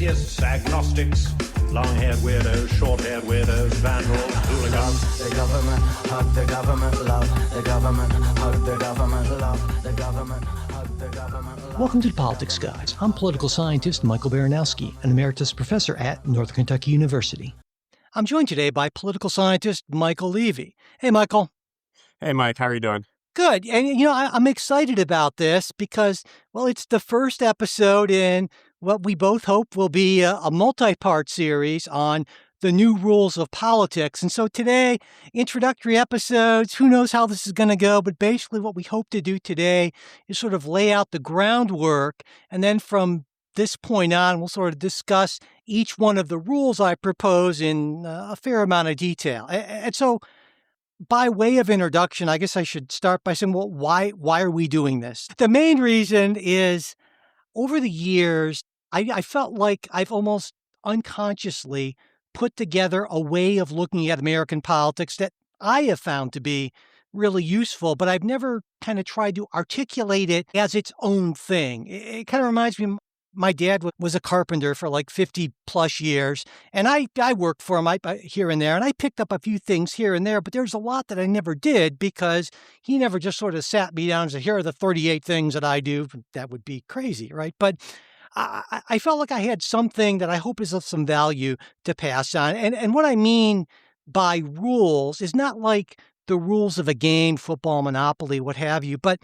atheists, agnostics, long-haired weirdos, short-haired weirdos, vandals, hooligans. The government, hug the government, love the government, hug the government, love the government, hug the government, love. Welcome to the Politics Guys. I'm political scientist Michael Baranowski, an emeritus professor at Northern Kentucky University. I'm joined today by political scientist Michael Levy. Hey, Michael. Hey, Mike. How are you doing? Good. And, I'm excited about this because, well, it's the first episode in what we both hope will be a multi-part series on the new rules of politics. And so today, introductory episodes, who knows how this is going to go, but basically what we hope to do today is sort of lay out the groundwork. And then from this point on, we'll sort of discuss each one of the rules I propose in a fair amount of detail. And so by way of introduction, I guess I should start by saying, well, why are we doing this? The main reason is over the years, I felt like I've almost unconsciously put together a way of looking at American politics that I have found to be really useful, but I've never kind of tried to articulate it as its own thing. It kind of reminds me, my dad was a carpenter for like 50 plus years, and I worked for him here and there, and I picked up a few things here and there, but there's a lot that I never did because he never just sort of sat me down and said, here are the 38 things that I do. That would be crazy, right? But I felt like I had something that I hope is of some value to pass on. And what I mean by rules is not like the rules of a game, football, Monopoly, what have you, but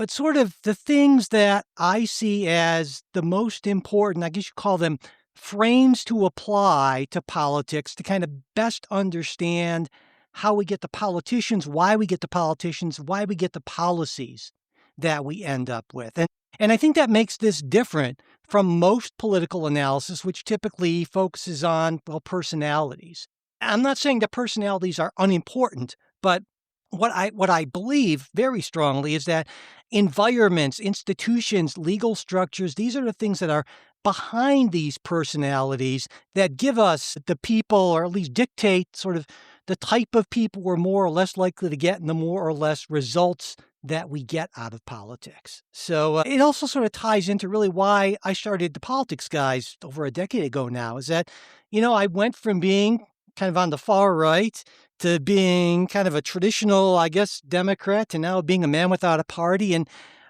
sort of the things that I see as the most important, I guess you call them frames to apply to politics to kind of best understand how we get the politicians, why we get the politicians, why we get the policies that we end up with. And I think that makes this different from most political analysis, which typically focuses on, well, personalities. I'm not saying that personalities are unimportant, but what I believe very strongly is that environments, institutions, legal structures, these are the things that are behind these personalities that give us the people, or at least dictate sort of the type of people we're more or less likely to get and the more or less results that we get out of politics. So it also sort of ties into really why I started the Politics Guys over a decade ago now, is that, I went from being kind of on the far right to being kind of a traditional, I guess, Democrat, to now being a man without a party. And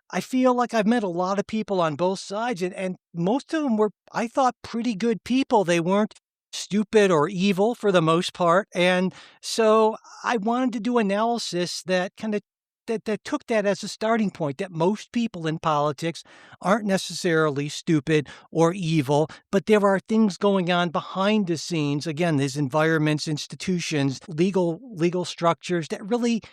I feel like I've met a lot of people on both sides, and most of them were, I thought, pretty good people. They weren't stupid or evil for the most part. And so I wanted to do analysis that kind of that took that as a starting point, that most people in politics aren't necessarily stupid or evil, but there are things going on behind the scenes. Again, there's environments, institutions, legal structures that really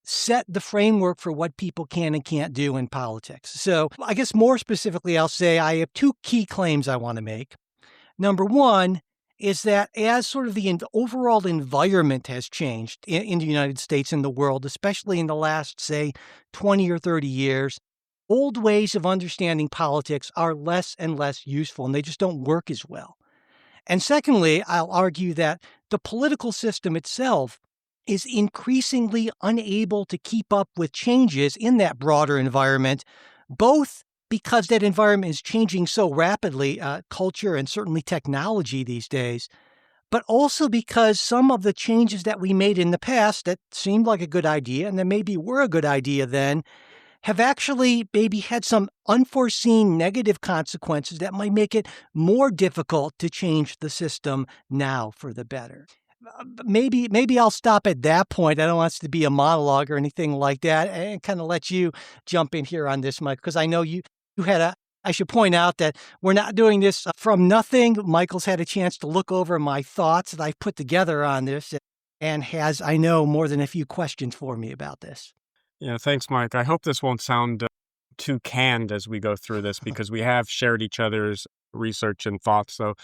set the framework for what people can and can't do in politics. So I guess more specifically, I'll say I have two key claims I want to make. Number one is that as sort of the overall environment has changed in the United States and the world, especially in the last, say, 20 or 30 years, old ways of understanding politics are less and less useful, and they just don't work as well. And secondly, I'll argue that the political system itself is increasingly unable to keep up with changes in that broader environment, both because that environment is changing so rapidly, culture and certainly technology these days, but also because some of the changes that we made in the past that seemed like a good idea and that maybe were a good idea then have actually maybe had some unforeseen negative consequences that might make it more difficult to change the system now for the better. Maybe I'll stop at that point. I don't want this to be a monologue or anything like that, and kind of let you jump in here on this, Mike, because I know you had I should point out that we're not doing this from nothing. Michael's had a chance to look over my thoughts that I've put together on this and has, I know, more than a few questions for me about this. Yeah, thanks, Mike. I hope this won't sound too canned as we go through this, because we have shared each other's research and thoughts. So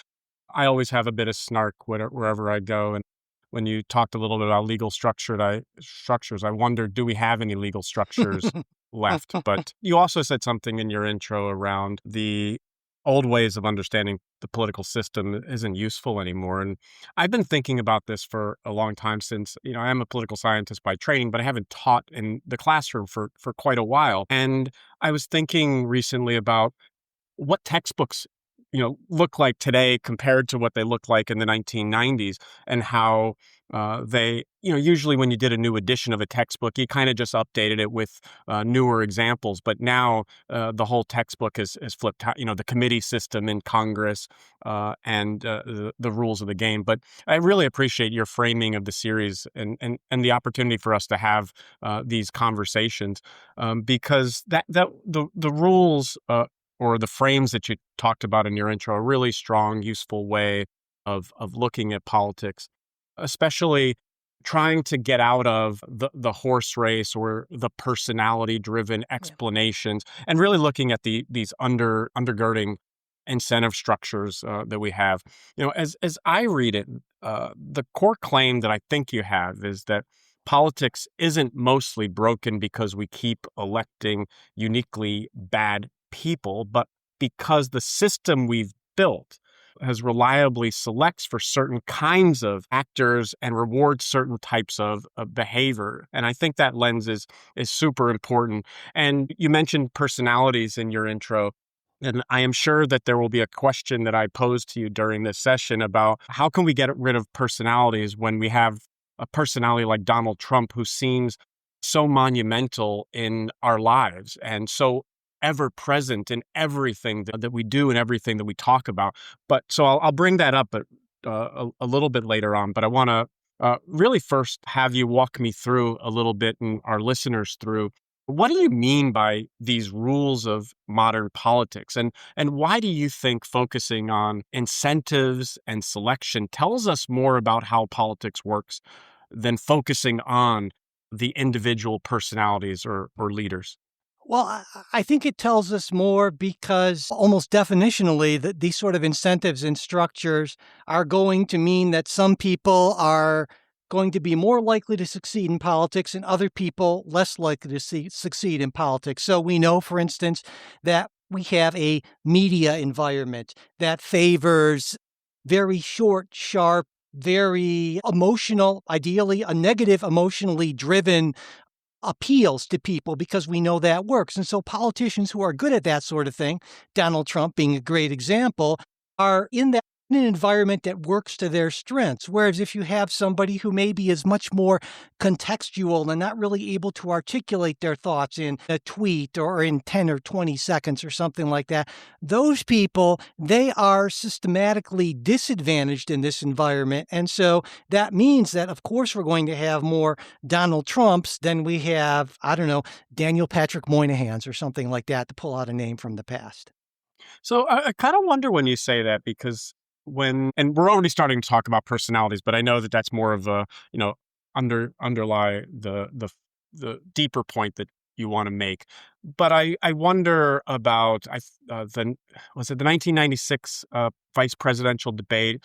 I always have a bit of snark wherever I go. And when you talked a little bit about legal structures, I wondered, do we have any legal structures left? But you also said something in your intro around the old ways of understanding the political system isn't useful anymore. And I've been thinking about this for a long time, since, I am a political scientist by training, but I haven't taught in the classroom for quite a while. And I was thinking recently about what textbooks look like today compared to what they looked like in the 1990s, and how they, usually when you did a new edition of a textbook, you kind of just updated it with newer examples. But now the whole textbook is flipped, the committee system in Congress and the rules of the game. But I really appreciate your framing of the series and the opportunity for us to have these conversations, because the rules or the frames that you talked about in your intro are a really strong, useful way of looking at politics, especially trying to get out of the horse race or the personality driven explanations, and really looking at these undergirding incentive structures that we have. As I read it, the core claim that I think you have is that politics isn't mostly broken because we keep electing uniquely bad people, but because the system we've built has reliably selects for certain kinds of actors and rewards certain types of behavior. And I think that lens is super important. And you mentioned personalities in your intro. And I am sure that there will be a question that I pose to you during this session about how can we get rid of personalities when we have a personality like Donald Trump, who seems so monumental in our lives and so ever present in everything that we do and everything that we talk about. But so I'll bring that up a little bit later on. But I want to really first have you walk me through a little bit, and our listeners through, what do you mean by these rules of modern politics? And why do you think focusing on incentives and selection tells us more about how politics works than focusing on the individual personalities or leaders? Well, I think it tells us more because almost definitionally that these sort of incentives and structures are going to mean that some people are going to be more likely to succeed in politics and other people less likely to succeed in politics. So we know, for instance, that we have a media environment that favors very short, sharp, very emotional, ideally a negative emotionally driven appeals to people because we know that works. And so politicians who are good at that sort of thing, Donald Trump being a great example, are in an environment that works to their strengths. Whereas if you have somebody who maybe is much more contextual and not really able to articulate their thoughts in a tweet or in 10 or 20 seconds or something like that, those people, they are systematically disadvantaged in this environment. And so that means that, of course, we're going to have more Donald Trumps than we have, I don't know, Daniel Patrick Moynahans or something like that, to pull out a name from the past. So I kind of wonder when you say that, because and we're already starting to talk about personalities, but I know that that's more of a, underlie the deeper point that you want to make. But I wonder about the 1996 vice presidential debate.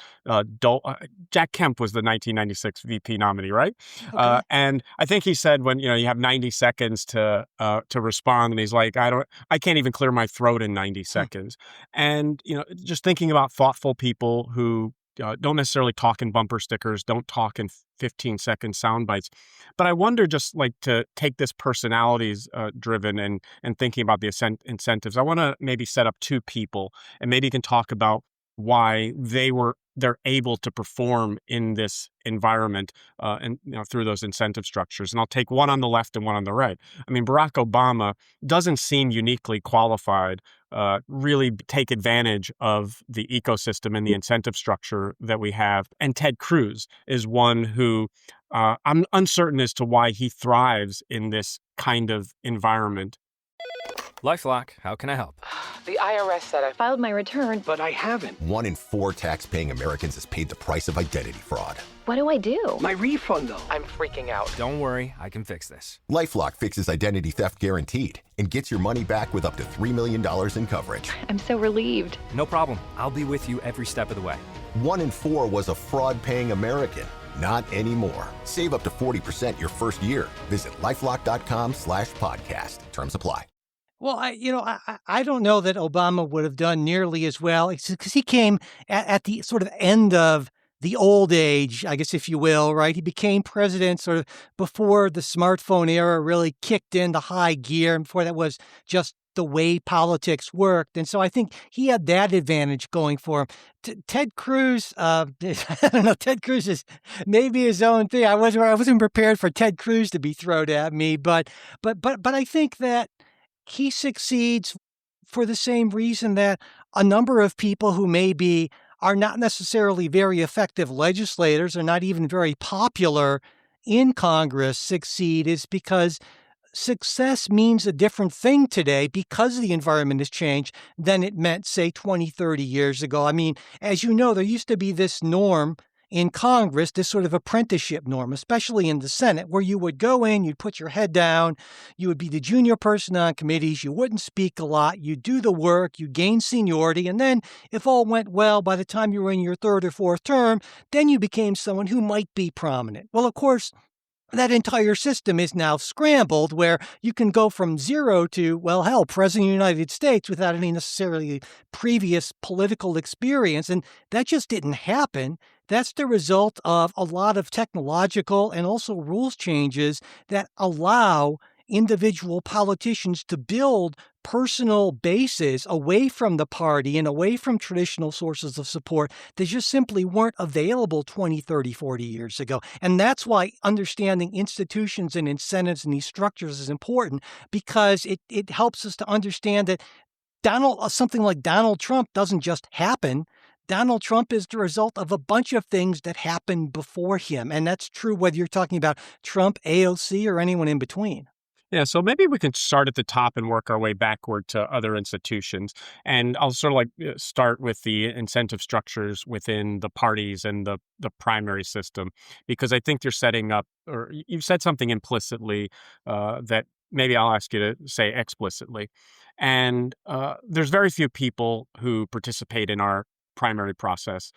Jack Kemp was the 1996 VP nominee, right? Okay. And I think he said, when you have 90 seconds to respond, and he's like, I can't even clear my throat in 90 seconds. And just thinking about thoughtful people who don't necessarily talk in bumper stickers, don't talk in 15-second sound bites. But I wonder, just like to take this personalities driven and thinking about the incentives, I want to maybe set up two people, and maybe you can talk about why they're able to perform in this environment and through those incentive structures. And I'll take one on the left and one on the right. I mean, Barack Obama doesn't seem uniquely qualified really take advantage of the ecosystem and the incentive structure that we have. And Ted Cruz is one who I'm uncertain as to why he thrives in this kind of environment. LifeLock, how can I help? The IRS said I filed my return, but I haven't. 1 in 4 tax-paying Americans has paid the price of identity fraud. What do I do? My refund, though. I'm freaking out. Don't worry, I can fix this. LifeLock fixes identity theft guaranteed and gets your money back with up to $3 million in coverage. I'm so relieved. No problem. I'll be with you every step of the way. 1 in 4 was a fraud-paying American. Not anymore. Save up to 40% your first year. Visit LifeLock.com/podcast. Terms apply. Well, I don't know that Obama would have done nearly as well, because he came at the sort of end of the old age, I guess, if you will, right? He became president sort of before the smartphone era really kicked into high gear, and before that was just the way politics worked. And so I think he had that advantage going for him. Ted Cruz, I don't know, Ted Cruz is maybe his own thing. I wasn't prepared for Ted Cruz to be thrown at me, but I think that he succeeds for the same reason that a number of people who maybe are not necessarily very effective legislators or not even very popular in Congress succeed, is because success means a different thing today because the environment has changed than it meant, say, 20, 30 years ago. I mean, as you know, there used to be this norm in Congress, this sort of apprenticeship norm, especially in the Senate, where you would go in, you'd put your head down, you would be the junior person on committees, you wouldn't speak a lot, you'd do the work, you gain seniority, and then if all went well, by the time you were in your third or fourth term, then you became someone who might be prominent. Well, of course, that entire system is now scrambled where you can go from zero to, well, hell, President of the United States without any necessarily previous political experience. And that just didn't happen. That's the result of a lot of technological and also rules changes that allow individual politicians to build personal bases away from the party and away from traditional sources of support that just simply weren't available 20, 30, 40 years ago. And that's why understanding institutions and incentives and these structures is important, because it helps us to understand that something like Donald Trump doesn't just happen. Donald Trump is the result of a bunch of things that happened before him. And that's true whether you're talking about Trump, AOC, or anyone in between. Yeah, so maybe we can start at the top and work our way backward to other institutions. And I'll sort of start with the incentive structures within the parties and the primary system, because I think you're setting up, or you've said something implicitly that maybe I'll ask you to say explicitly. And there's very few people who participate in our primary process.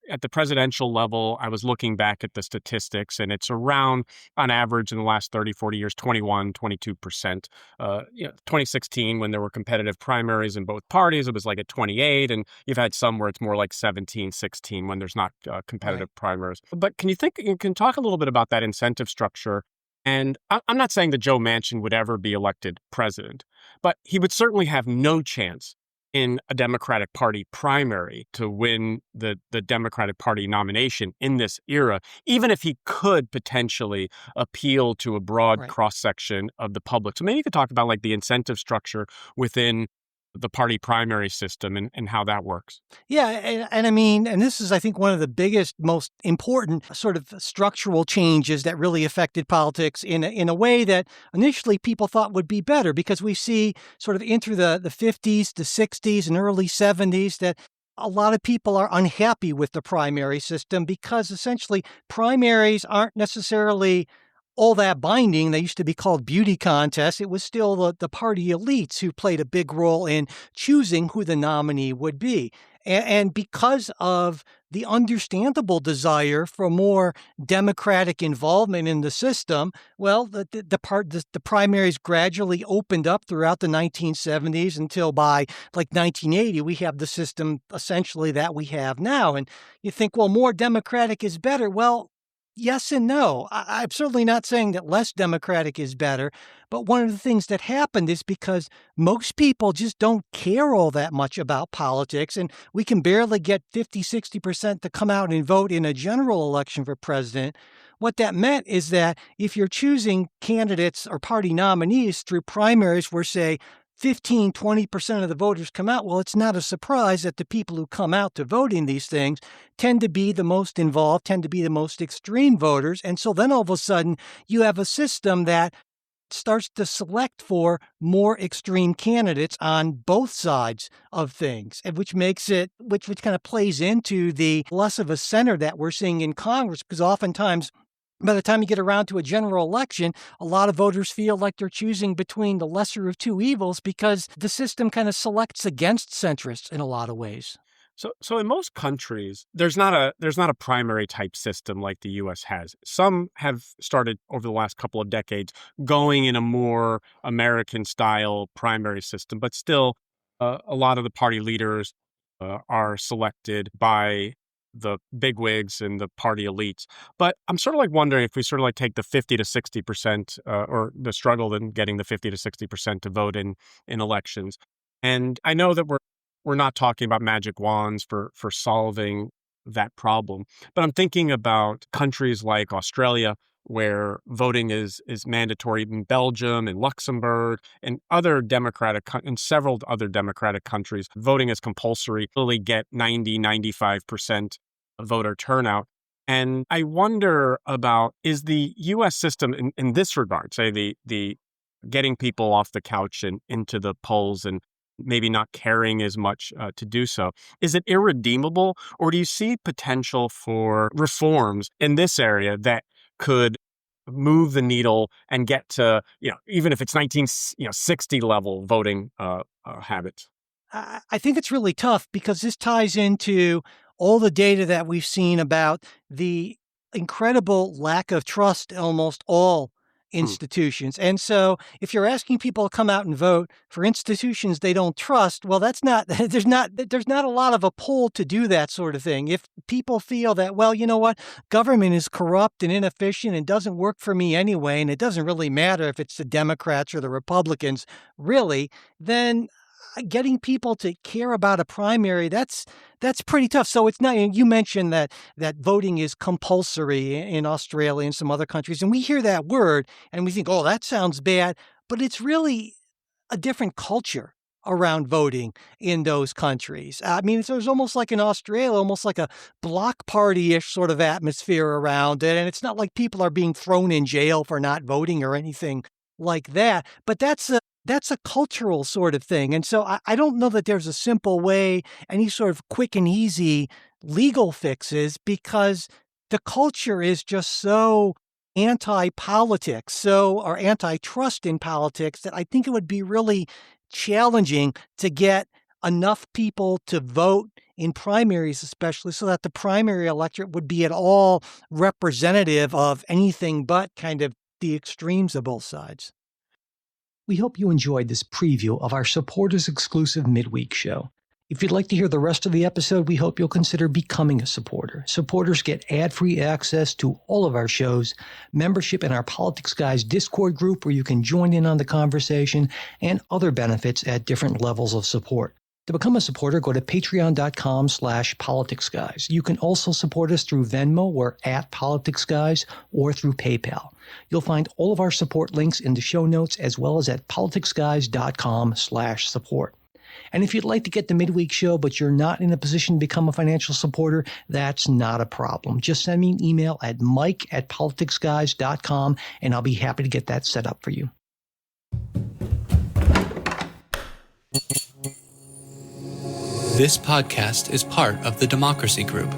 At the presidential level, I was looking back at the statistics, and it's around, on average, in the last 30, 40 years, 21, 22%. 2016, when there were competitive primaries in both parties, it was like at 28, and you've had some where it's more like 17, 16 when there's not competitive primaries. But you can talk a little bit about that incentive structure? And I'm not saying that Joe Manchin would ever be elected president, but he would certainly have no chance in a Democratic Party primary to win the Democratic Party nomination in this era, even if he could potentially appeal to a broad cross-section of the public. So maybe you could talk about the incentive structure within the party primary system and how that works. Yeah, and I mean, and this is, I think, one of the biggest, most important sort of structural changes that really affected politics in a way that initially people thought would be better, because we see sort of in through the 50s, the 60s, and early 70s that a lot of people are unhappy with the primary system because essentially primaries aren't necessarily all that binding. They used to be called beauty contests. It was still the party elites who played a big role in choosing who the nominee would be. And because of the understandable desire for more democratic involvement in the system, well, the primaries gradually opened up throughout the 1970s until by 1980, we have the system essentially that we have now. And you think, well, more democratic is better. Well, yes and no. I'm certainly not saying that less democratic is better, but one of the things that happened is because most people just don't care all that much about politics, and we can barely get 50, 60% to come out and vote in a general election for president. What that meant is that if you're choosing candidates or party nominees through primaries where, say, 15, 20% of the voters come out, well, it's not a surprise that the people who come out to vote in these things tend to be the most involved, tend to be the most extreme voters. And so then all of a sudden you have a system that starts to select for more extreme candidates on both sides of things, and which makes it, which kind of plays into the less of a center that we're seeing in Congress, because oftentimes by the time you get around to a general election, a lot of voters feel like they're choosing between the lesser of two evils because the system kind of selects against centrists in a lot of ways. So in most countries, there's not a primary type system like the U.S. has. Some have started over the last couple of decades going in a more American style primary system, but still a lot of the party leaders are selected by the bigwigs and the party elites. But I'm sort of like wondering if we sort of like take the 50 to 60% or the struggle in getting the 50 to 60% to vote in elections. And I know that we're not talking about magic wands for solving that problem, but I'm thinking about countries like Australia, where voting is mandatory, in Belgium and Luxembourg and several other democratic countries. Voting is compulsory. Really get 95% voter turnout. And I wonder about, is the U.S. system in this regard, say the getting people off the couch and into the polls and maybe not caring as much to do so, is it irredeemable, or do you see potential for reforms in this area that could move the needle and get to, even if it's 1960 level voting habits? I think it's really tough because this ties into all the data that we've seen about the incredible lack of trust in almost all institutions. And so if you're asking people to come out and vote for institutions they don't trust, well, that's not, there's not a lot of a pull to do that sort of thing. If people feel that, well, you know what, government is corrupt and inefficient and doesn't work for me anyway, and it doesn't really matter if it's the Democrats or the Republicans, really, then getting people to care about a primary, that's pretty tough. So it's not, you mentioned that voting is compulsory in Australia and some other countries, and we hear that word and we think, oh, that sounds bad, but it's really a different culture around voting in those countries. I mean, there's almost like in Australia, almost like a block party-ish sort of atmosphere around it, and it's not like people are being thrown in jail for not voting or anything like that, but that's a cultural sort of thing. And so I don't know that there's a simple way, any sort of quick and easy legal fixes, because the culture is just so anti-politics, or antitrust in politics, that I think it would be really challenging to get enough people to vote in primaries, especially, so that the primary electorate would be at all representative of anything but kind of the extremes of both sides. We hope you enjoyed this preview of our supporters exclusive midweek show. If you'd like to hear the rest of the episode, we hope you'll consider becoming a supporter. Supporters get ad-free access to all of our shows, membership in our Politics Guys Discord group where you can join in on the conversation, and other benefits at different levels of support. To become a supporter, go to patreon.com/politicsguys. You can also support us through Venmo or @politicsguys, or through PayPal. You'll find all of our support links in the show notes, as well as at politicsguys.com/support. And if you'd like to get the midweek show, but you're not in a position to become a financial supporter, that's not a problem. Just send me an email at mike@politicsguys.com, and I'll be happy to get that set up for you. This podcast is part of the Democracy Group,